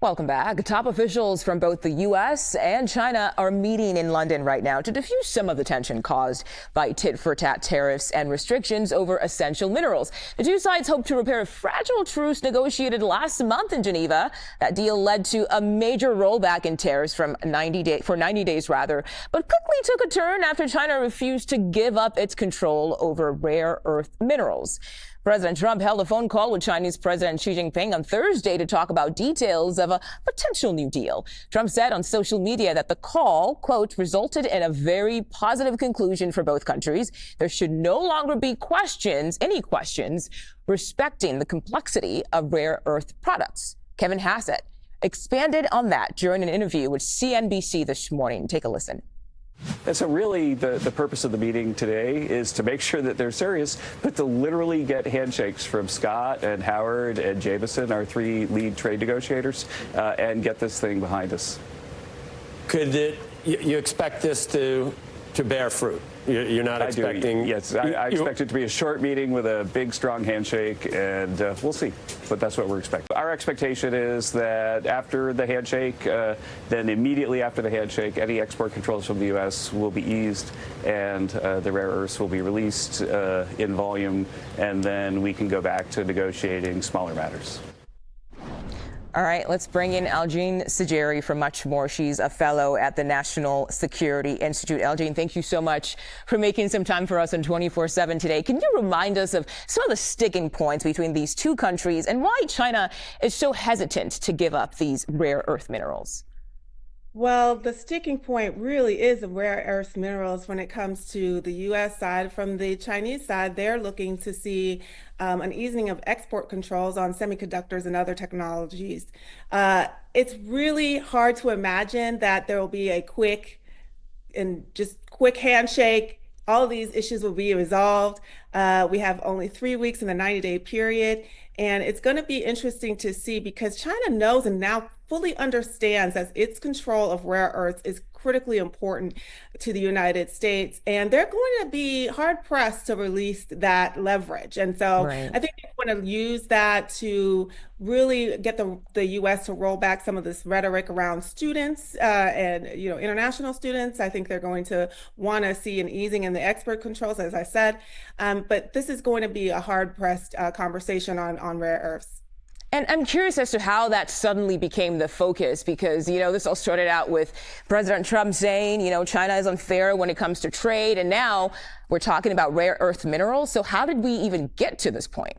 Welcome back. Top officials from both the U.S. and China are meeting in London right now to diffuse some of the tension caused by tit-for-tat tariffs and restrictions over essential minerals. The two sides hope to repair a fragile truce negotiated last month in Geneva. That deal led to a major rollback in tariffs for 90 days, but quickly took a turn after China refused to give up its control over rare earth minerals. President Trump held a phone call with Chinese President Xi Jinping on Thursday to talk about details of a potential new deal. Trump said on social media that the call, quote, resulted in a very positive conclusion for both countries. There should no longer be any questions, respecting the complexity of rare earth products. Kevin Hassett expanded on that during an interview with CNBC this morning. Take a listen. And so really the purpose of the meeting today is to make sure that they're serious, but to literally get handshakes from Scott and Howard and Jameson, our three lead trade negotiators, and get this thing behind us. You expect this to bear fruit? You're not expecting? Yes, I expect it to be a short meeting with a big, strong handshake, and we'll see. But that's what we're expecting. Our expectation is that after the handshake, then immediately after the handshake, any export controls from the U.S. will be eased, and the rare earths will be released in volume, and then we can go back to negotiating smaller matters. All right, let's bring in Algene Sajery for much more. She's a fellow at the National Security Institute. Algene, thank you so much for making some time for us on 24/7 today. Can you remind us of some of the sticking points between these two countries and why China is so hesitant to give up these rare earth minerals? Well, the sticking point really is the rare earth minerals when it comes to the U.S. side. From the Chinese side, they're looking to see an easing of export controls on semiconductors and other technologies. It's really hard to imagine that there will be a quick handshake. All of these issues will be resolved. We have only 3 weeks in the 90-day period. And it's going to be interesting to see, because China knows and now fully understands that its control of rare earths is critically important to the United States, and they're going to be hard pressed to release that leverage. And so I think they want to use that to really get the U.S. to roll back some of this rhetoric around students and international students. I think they're going to want to see an easing in the export controls, as I said. But this is going to be a hard pressed conversation on rare earths. And I'm curious as to how that suddenly became the focus, because, this all started out with President Trump saying, China is unfair when it comes to trade. And now we're talking about rare earth minerals. So how did we even get to this point?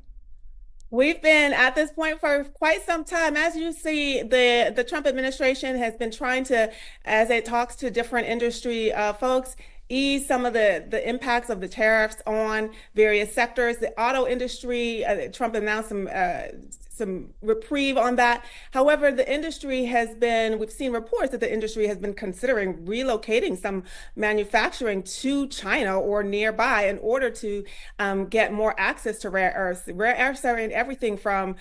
We've been at this point for quite some time. As you see, the Trump administration has been trying to, as it talks to different industry folks, ease some of the impacts of the tariffs on various sectors. The auto industry, Trump announced some reprieve on that. However, the industry we've seen reports that the industry has been considering relocating some manufacturing to China or nearby in order to get more access to rare earths. Rare earths are in everything from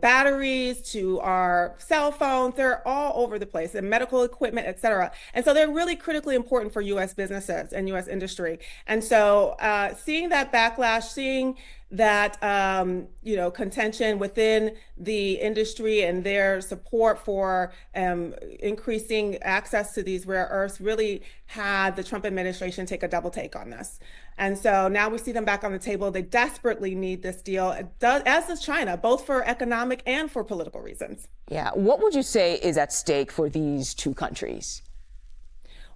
batteries to our cell phones. They're all over the place, and medical equipment, et cetera. And so they're really critically important for U.S. businesses and U.S. industry. And so seeing that backlash, seeing that contention within the industry and their support for increasing access to these rare earths really had the Trump administration take a double take on this. And so now we see them back on the table. They desperately need this deal, as does China, both for economic and for political reasons. Yeah. What would you say is at stake for these two countries?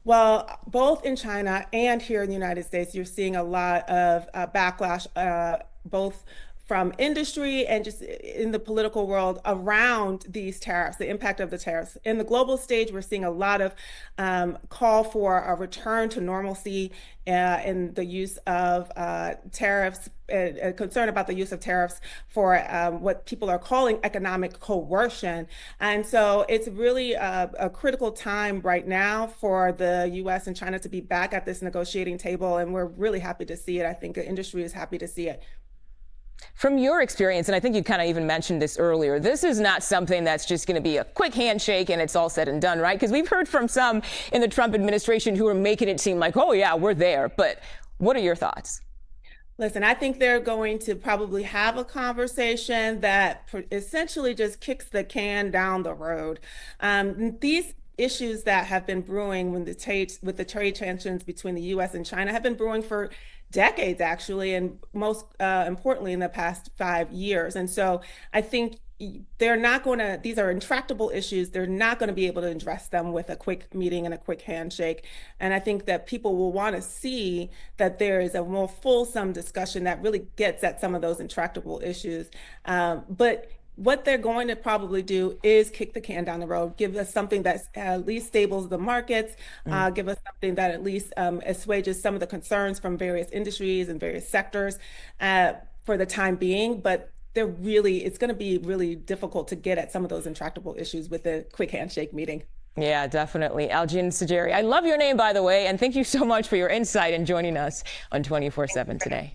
Well, both in China and here in the United States, you're seeing a lot of backlash, both from industry and just in the political world around these tariffs, the impact of the tariffs. In the global stage, we're seeing a lot of call for a return to normalcy in the use of tariffs, a concern about the use of tariffs for what people are calling economic coercion. And so it's really a critical time right now for the U.S. and China to be back at this negotiating table, and we're really happy to see it. I think the industry is happy to see it. From your experience, and I think you kind of even mentioned this earlier, this is not something that's just going to be a quick handshake and it's all said and done, right? Because we've heard from some in the Trump administration who are making it seem like, oh, yeah, we're there. But what are your thoughts? Listen, I think they're going to probably have a conversation that essentially just kicks the can down the road. These issues that have been brewing with the trade tensions between the U.S. and China have been brewing for decades, actually, and most importantly in the past 5 years. And so I think they're not going to, these are intractable issues. They're not going to be able to address them with a quick meeting and a quick handshake. And I think that people will want to see that there is a more fulsome discussion that really gets at some of those intractable issues. But what they're going to probably do is kick the can down the road, give us something that at least stables the markets, give us something that at least assuages some of the concerns from various industries and various sectors for the time being. But it's going to be really difficult to get at some of those intractable issues with a quick handshake meeting. Yeah, definitely. Algene Sajery, I love your name, by the way, and thank you so much for your insight and joining us on 24/7 today.